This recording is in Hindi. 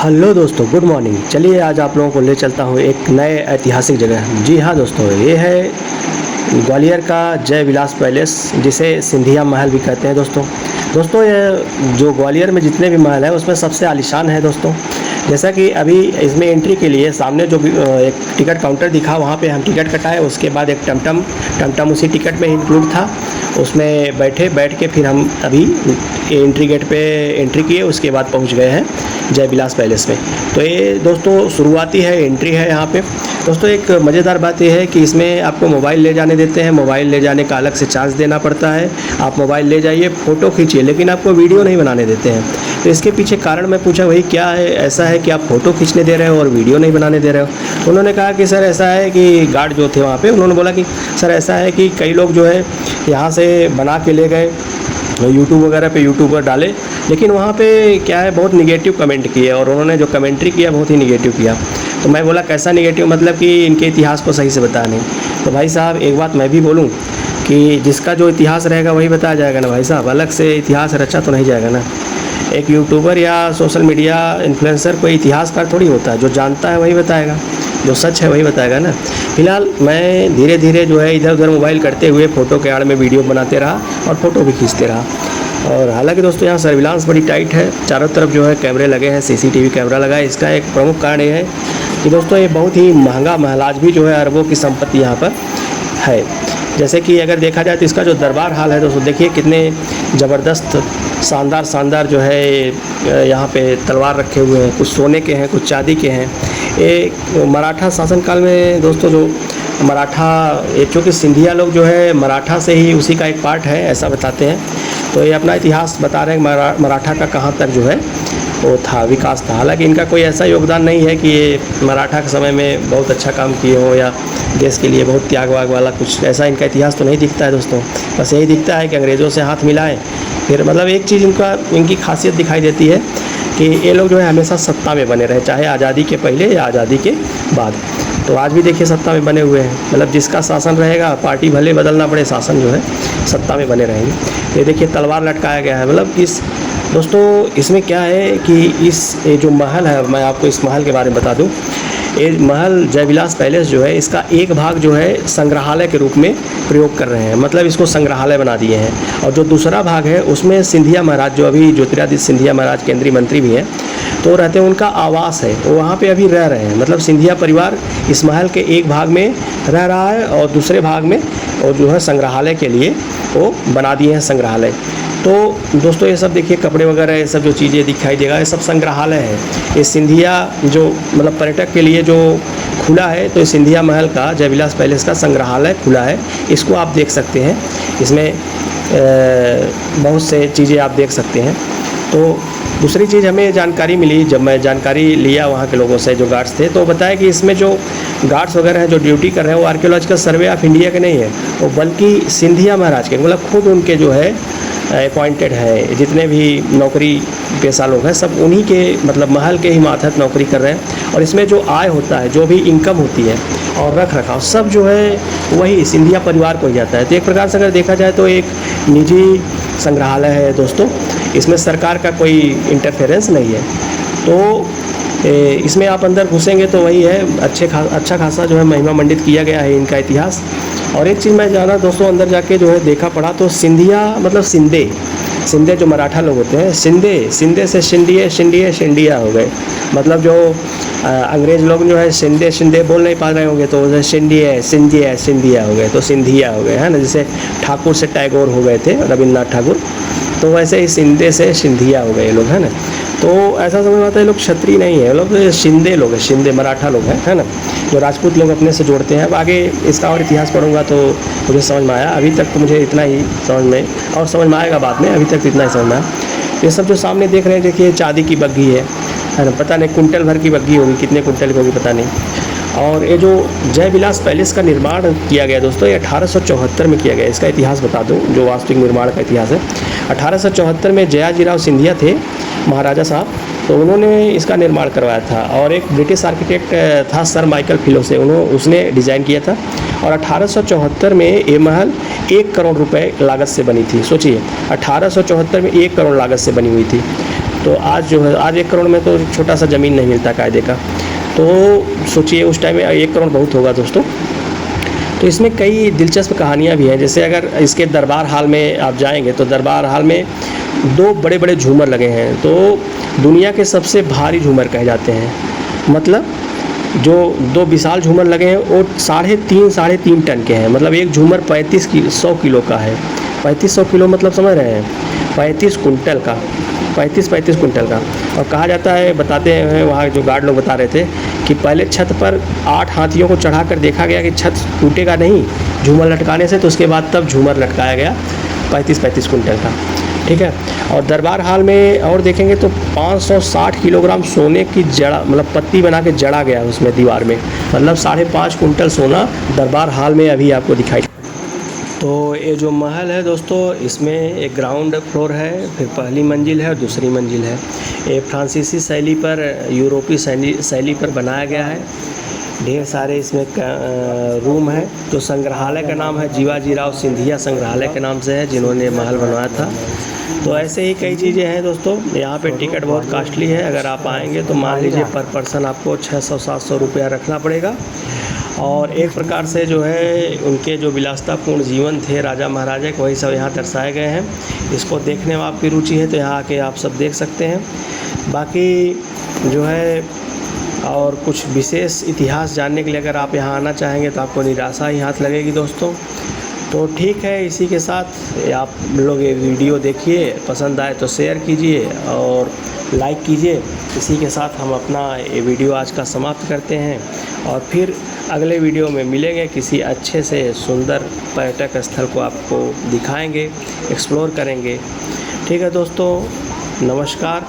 हेलो दोस्तों, गुड मॉर्निंग। चलिए आज आप लोगों को ले चलता हूँ एक नए ऐतिहासिक जगह। जी हाँ दोस्तों, ये है ग्वालियर का जय विलास पैलेस, जिसे सिंधिया महल भी कहते हैं। दोस्तों ये जो ग्वालियर में जितने भी महल हैं उसमें सबसे आलीशान है दोस्तों। जैसा कि अभी इसमें एंट्री के लिए सामने जो एक टिकट काउंटर दिखा, वहाँ पे हम टिकट कटाए। उसके बाद एक टमटम उसी टिकट में इंक्लूड था, उसमें बैठ के फिर हम अभी एंट्री गेट पे एंट्री किए। उसके बाद पहुँच गए हैं जय विलास पैलेस में। तो ये दोस्तों शुरुआती है, एंट्री है यहाँ पे। दोस्तों एक मज़ेदार बात यह है कि इसमें आपको मोबाइल ले जाने देते हैं। मोबाइल ले जाने का अलग से चार्ज देना पड़ता है। आप मोबाइल ले जाइए, फ़ोटो खींचिए, लेकिन आपको वीडियो नहीं बनाने देते हैं। तो इसके पीछे कारण मैं पूछा, वही क्या है, ऐसा है कि आप फ़ोटो खींचने दे रहे हो और वीडियो नहीं बनाने दे रहे हो। उन्होंने कहा कि सर ऐसा है कि गार्ड जो थे वहाँ पे, उन्होंने बोला कि सर ऐसा है कि कई लोग जो है यहाँ से बना के ले गए, यूट्यूब वगैरह पे यूट्यूबर डाले, लेकिन वहाँ पे क्या है बहुत निगेटिव कमेंट किए, और उन्होंने जो कमेंट्री किया बहुत ही निगेटिव किया। तो मैं बोला कैसा निगेटिव, मतलब कि इनके इतिहास को सही से बताया नहीं। तो भाई साहब एक बात मैं भी बोलूँ कि जिसका जो इतिहास रहेगा वही बताया जाएगा ना भाई साहब, अलग से इतिहास रचा तो नहीं जाएगा ना। एक यूट्यूबर या सोशल मीडिया इन्फ्लुएंसर कोई इतिहासकार थोड़ी होता है, जो जानता है वही बताएगा, जो सच है वही बताएगा ना। फिलहाल मैं धीरे धीरे जो है इधर उधर मोबाइल करते हुए फ़ोटो के आड़ में वीडियो बनाते रहा और फ़ोटो भी खींचते रहा। और हालांकि दोस्तों यहाँ सर्विलांस बड़ी टाइट है, चारों तरफ जो है कैमरे लगे हैं, सीसीटीवी कैमरा लगा है। इसका एक प्रमुख कारण ये है कि दोस्तों ये बहुत ही महंगा महल, आज भी जो है अरबों की संपत्ति यहाँ पर है। जैसे कि अगर देखा जाए तो इसका जो दरबार हाल है दोस्तों, देखिए कितने ज़बरदस्त शानदार जो है यहाँ पे तलवार रखे हुए हैं, कुछ सोने के हैं, कुछ चांदी के हैं। ये मराठा शासनकाल में दोस्तों जो मराठा, ये चूँकि सिंधिया लोग जो है मराठा से ही उसी का एक पार्ट है ऐसा बताते हैं। तो ये अपना इतिहास बता रहे हैं मराठा का कहाँ तक जो है वो था, विकास था। हालांकि इनका कोई ऐसा योगदान नहीं है कि ये मराठा के समय में बहुत अच्छा काम किए हो या देश के लिए बहुत त्याग वाग वाला, कुछ ऐसा इनका इतिहास तो नहीं दिखता है दोस्तों। बस यही दिखता है कि अंग्रेज़ों से हाथ मिलाएं। फिर मतलब एक चीज़ इनकी खासियत दिखाई देती है कि ये लोग जो है हमेशा सत्ता में बने रहे, चाहे आज़ादी के पहले या आज़ादी के बाद। तो आज भी देखिए सत्ता में बने हुए हैं, मतलब जिसका शासन रहेगा, पार्टी भले बदलना पड़े, शासन जो है सत्ता में बने रहेंगे। ये देखिए तलवार लटकाया गया है। मतलब दोस्तों इसमें क्या है कि ये जो महल है, मैं आपको इस महल के बारे में बता दूं। ये महल जय विलास पैलेस जो है, इसका एक भाग जो है संग्रहालय के रूप में प्रयोग कर रहे हैं, मतलब इसको संग्रहालय बना दिए हैं। और जो दूसरा भाग है उसमें सिंधिया महाराज, जो अभी ज्योतिरादित्य सिंधिया महाराज केंद्रीय मंत्री भी हैं, तो रहते हैं, उनका आवास है, वो वहाँ पे अभी रह रहे हैं। मतलब सिंधिया परिवार इस महल के एक भाग में रह रहा है और दूसरे भाग में और जो है संग्रहालय के लिए वो बना दिए हैं संग्रहालय। तो दोस्तों ये सब देखिए कपड़े वगैरह, ये सब जो चीज़ें दिखाई देगा, ये सब संग्रहालय है। ये सिंधिया जो मतलब पर्यटक के लिए जो खुला है, तो ये सिंधिया महल का, जय विलास पैलेस का संग्रहालय खुला है, इसको आप देख सकते हैं। इसमें बहुत से चीज़ें आप देख सकते हैं। तो दूसरी चीज़ हमें जानकारी मिली, जब मैं जानकारी लिया वहाँ के लोगों से जो गार्ड्स थे, तो बताया कि इसमें जो गार्ड्स वगैरह हैं जो ड्यूटी कर रहे हैं वो आर्कियोलॉजिकल सर्वे ऑफ इंडिया के नहीं है, वो बल्कि सिंधिया महाराज के, मतलब खुद उनके जो है अपॉइंटेड है। जितने भी नौकरी पेशा लोग हैं सब उन्हीं के, मतलब महल के ही मातहत नौकरी कर रहे हैं। और इसमें जो आय होता है, जो भी इनकम होती है और रख रखाव, सब जो है वही सिंधिया परिवार को ही जाता है। तो एक प्रकार से अगर देखा जाए तो एक निजी संग्रहालय है दोस्तों, इसमें सरकार का कोई इंटरफेरेंस नहीं है। तो इसमें आप अंदर घुसेंगे तो वही है, अच्छा खासा जो है महिमा मंडित किया गया है इनका इतिहास। और एक चीज़ मैं जाना दोस्तों, अंदर जाके जो है देखा पढ़ा, तो सिंधिया मतलब सिंधे जो मराठा लोग होते हैं, सिंधे से शिंडिया हो गए। मतलब जो अंग्रेज़ लोग जो है शिंदे बोल नहीं पा रहे होंगे, तो वो सिंधिया हो गए, तो सिंधिया हो गए, है ना। जैसे ठाकुर से टैगोर हो गए थे, रविन्द्रनाथ ठाकुर, तो वैसे ही सिंधे से सिंधिया हो गए लोग, है ना। तो ऐसा समझ में आता है लोग क्षत्रिय नहीं है, लोग शिंदे लोग हैं, शिंदे मराठा लोग हैं, है ना, जो राजपूत लोग अपने से जोड़ते हैं। अब आगे इसका और इतिहास पढ़ूंगा तो मुझे समझ में आया। अभी तक तो मुझे इतना ही समझ में, और समझ में आएगा बाद में, अभी तक तो इतना ही समझ में आया। ये सब जो सामने देख रहे हैं, देखिए चांदी की बग्घी है ना, पता नहीं कुंटल भर की बग्घी होगी, कितने कुंटल की होगी पता नहीं। और ये जो जय विलास पैलेस का निर्माण किया गया दोस्तों, ये 1874 में किया गया। इसका इतिहास बता दूं, जो वास्तविक निर्माण का इतिहास है। 1874 में जयाजीराव सिंधिया थे महाराजा साहब, तो उन्होंने इसका निर्माण करवाया था। और एक ब्रिटिश आर्किटेक्ट था सर माइकल फिलो से, उसने डिज़ाइन किया था। और 1874 में ये महल 1 करोड़ रुपए लागत से बनी थी। सोचिए 1874 में 1 करोड़ लागत से बनी हुई थी। तो आज जो है, आज 1 करोड़ में तो छोटा सा ज़मीन नहीं मिलता कायदे का। तो सोचिए उस टाइम में 1 करोड़ बहुत होगा दोस्तों। तो इसमें कई दिलचस्प कहानियाँ भी हैं। जैसे अगर इसके दरबार हाल में आप जाएंगे तो दरबार हाल में 2 बड़े बड़े झूमर लगे हैं, तो दुनिया के सबसे भारी झूमर कहे जाते हैं। मतलब जो 2 विशाल झूमर लगे हैं वो 3.5 टन के हैं। मतलब एक झूमर 3500 किलो का है। 3500 किलो मतलब समझ रहे हैं, 35 कुंटल का, 35 कुंटल का। और कहा जाता है, बताते हैं वहाँ जो गार्ड लोग बता रहे थे कि पहले छत पर 8 हाथियों को चढ़ा कर देखा गया कि छत टूटेगा नहीं झूमर लटकाने से, तो उसके बाद तब झूमर लटकाया गया 35 कुंटल का। ठीक है। और दरबार हाल में और देखेंगे तो 560 किलोग्राम सोने की जड़ा, मतलब पत्ती बना के जड़ा गया है उसमें दीवार में। मतलब 5.5 कुंटल सोना दरबार हाल में अभी आपको दिखाई। तो ये जो महल है दोस्तों, इसमें एक ग्राउंड फ्लोर है, फिर पहली मंजिल है और दूसरी मंजिल है। ये फ्रांसीसी शैली पर, यूरोपीय शैली पर बनाया गया है। ढेर सारे इसमें रूम है। तो संग्रहालय का नाम है जीवाजी राव सिंधिया संग्रहालय के नाम से है, जिन्होंने महल बनवाया था। तो ऐसे ही कई चीज़ें हैं दोस्तों। यहाँ पे टिकट बहुत कास्टली है। अगर आप आएंगे तो मान लीजिए पर पर्सन आपको 600-700 रुपया रखना पड़ेगा। और एक प्रकार से जो है उनके जो विलासितापूर्ण जीवन थे राजा महाराजा के, वही सब यहाँ दर्शाए गए हैं। इसको देखने में आपकी रुचि है तो यहाँ आके आप सब देख सकते हैं। बाकी जो है और कुछ विशेष इतिहास जानने के लिए अगर आप यहाँ आना चाहेंगे तो आपको निराशा ही हाथ लगेगी दोस्तों। तो ठीक है, इसी के साथ आप लोग ये वीडियो देखिए, पसंद आए तो शेयर कीजिए और लाइक कीजिए। इसी के साथ हम अपना ये वीडियो आज का समाप्त करते हैं और फिर अगले वीडियो में मिलेंगे। किसी अच्छे से सुंदर पर्यटक स्थल को आपको दिखाएंगे, एक्सप्लोर करेंगे। ठीक है दोस्तों, नमस्कार।